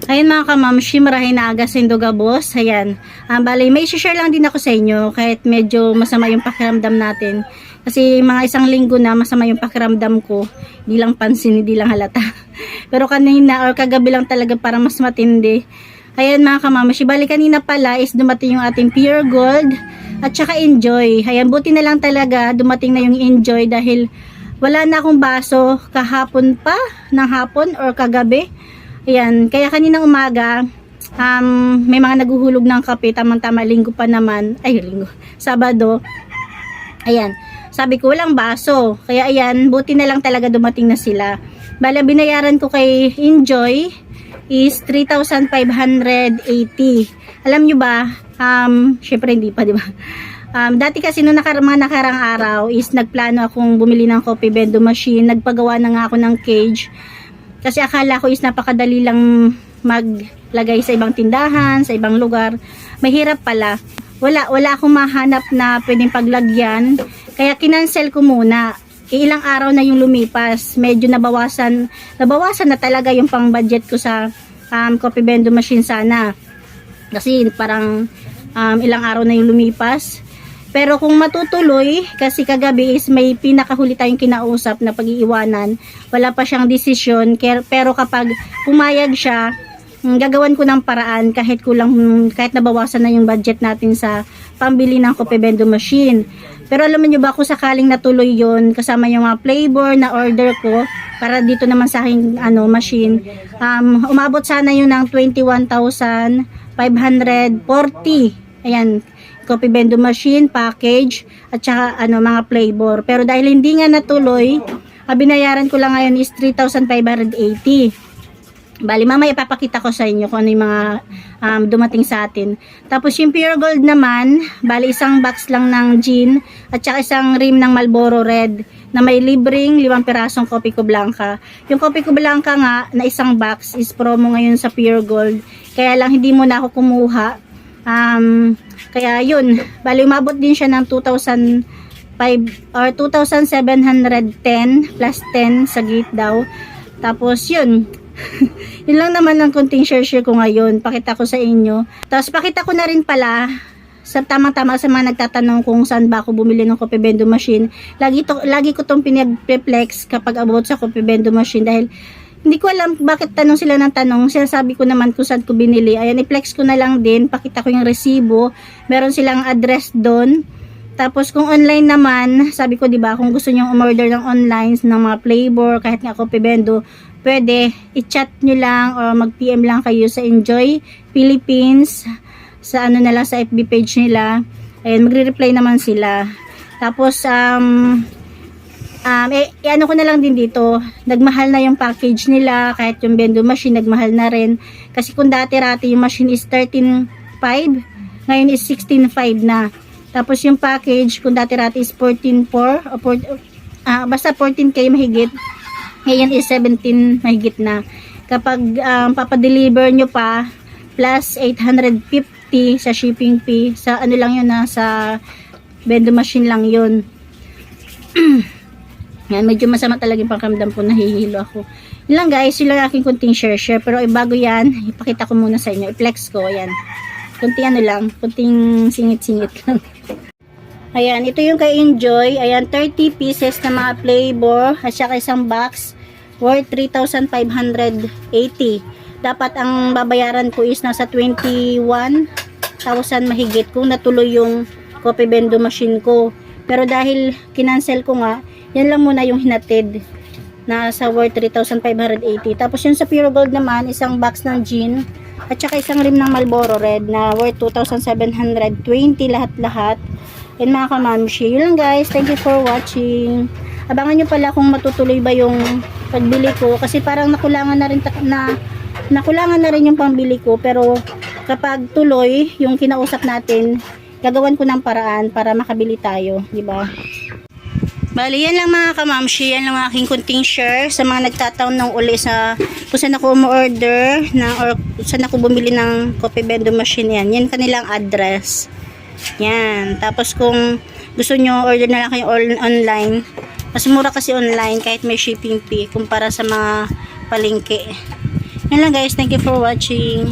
Ayun mga kamamshi, marahin na aga sa Indogabos. Ayan. Bali, may share lang din ako sa inyo kahit medyo masama yung pakiramdam natin. Kasi mga isang linggo na masama yung pakiramdam ko. Hindi lang pansin, hindi lang halata. Pero kanina or kagabi lang talaga parang mas matindi. Ayan mga kamamshi, bali kanina pala is dumating yung ating Pure Gold at saka Enjoy. Ayan, buti na lang talaga dumating na yung Enjoy dahil wala na akong baso kahapon pa ng hapon or kagabi. Ayan, kaya kaninang umaga, may mga naguhulog ng kape, tamang-tama, linggo pa naman, Sabado. Ayan, sabi ko walang baso. Kaya ayan, buti na lang talaga dumating na sila. Bala, binayaran ko kay Enjoy is 3,580. Alam nyo ba, syempre hindi pa, di ba? Dati kasi noong mga nakarang araw is nagplano akong bumili ng coffee bendo machine. Nagpagawa na nga ako ng cage. Kasi akala ko is napakadali lang maglagay sa ibang tindahan, sa ibang lugar. Mahirap pala. Wala akong mahanap na pwedeng paglagyan. Kaya kinancel ko muna. Ilang araw na yung lumipas. Medyo nabawasan na talaga yung pang budget ko sa coffee bendo machine sana. Kasi parang ilang araw na yung lumipas. Pero kung matutuloy, kasi kagabi is may pinakahuli tayong kinausap na pag-iiwanan, wala pa siyang desisyon, pero kapag pumayag siya, gagawan ko ng paraan kahit nabawasan na yung budget natin sa pambili ng coffee bendo machine. Pero alam niyo ba kung sakaling natuloy yon kasama yung mga flavor na order ko para dito naman sa aking machine, umabot sana yun ng 21,540. Ayan, coffee bendo machine, package, at saka mga flavor. Pero dahil hindi nga natuloy, binayaran ko lang ngayon is 3,580. Bali, mamaya ipapakita ko sa inyo kung ano yung mga dumating sa atin. Tapos yung Pure Gold naman, bali isang box lang ng gin, at saka isang rim ng Marlboro Red, na may libreng 5 pirasong Coffee Co Blanca. Yung Coffee Co Blanca nga, na isang box, is promo ngayon sa Pure Gold. Kaya lang hindi muna ako kumuha. Kaya yun, bali umabot din siya ng 2,710 plus 10 sa gate daw. Tapos yun, yun lang naman ang konting share ko ngayon. Pakita ko sa inyo. Tapos pakita ko na rin pala sa tamang-tama sa mga nagtatanong kung saan ba ako bumili ng coffee bendo machine. Lagi ko tong pinag-flex kapag about sa coffee bendo machine dahil hindi ko alam bakit tanong sila ng tanong. Sinasabi ko naman kung saan ko binili. Ayan, i-flex ko na lang din. Pakita ko yung resibo. Meron silang address doon. Tapos kung online naman, sabi ko 'di ba, kung gusto niyo umorder ng online ng mga flavor, kahit nga coffee bendo, pwede i-chat nyo lang or mag-PM lang kayo sa Enjoy Philippines. Sa na lang sa FB page nila. Ayan, magre-reply naman sila. Tapos ano ko na lang din dito, nagmahal na yung package nila, kahit yung bendo machine nagmahal na rin, kasi kung dati-rati yung machine is 13.5, ngayon is 16.5 na. Tapos yung package kung dati-rati is 14.4 basta 14k mahigit, ngayon is 17 mahigit na. Kapag papadeliver nyo pa plus 850 sa shipping fee, sa lang yun sa bendo machine lang yun. Yan, medyo masama talaga yung pakiramdam ko, nahihilo ako. Yun lang guys, yun lang aking kunting share. Pero bago yan, ipakita ko muna sa inyo. I-flex ko, ayan. Kunting kunting singit-singit lang. Ayan, ito yung kay Enjoy. Ayan, 30 pieces na mga flavor. At saka isang box worth 3,580. Dapat ang babayaran ko is nasa 21,000 mahigit kung natuloy yung coffee bendo machine ko. Pero dahil kinancel ko nga, yan lang muna yung hinatid na sa worth 3,580. Tapos yung sa Pure Gold naman, isang box ng gin at saka isang rim ng Marlboro Red na worth 2,720 lahat-lahat. And mga kamamshi, yun lang guys. Thank you for watching. Abangan nyo pala kung matutuloy ba yung pagbili ko kasi parang nakulangan na rin yung pambili ko, pero kapag tuloy yung kinausap natin, gagawan ko ng paraan para makabili tayo, di ba? Bali, yan lang mga kamamshi, yan lang aking kunting share sa mga nagtataon uli sa kung saan ako umorder or saan ako bumili ng coffee bendo machine. Yan kanilang address. Yan. Tapos kung gusto nyo, order na lang kayo online. Mas mura kasi online kahit may shipping fee kumpara sa mga palengke. Yan lang guys, thank you for watching.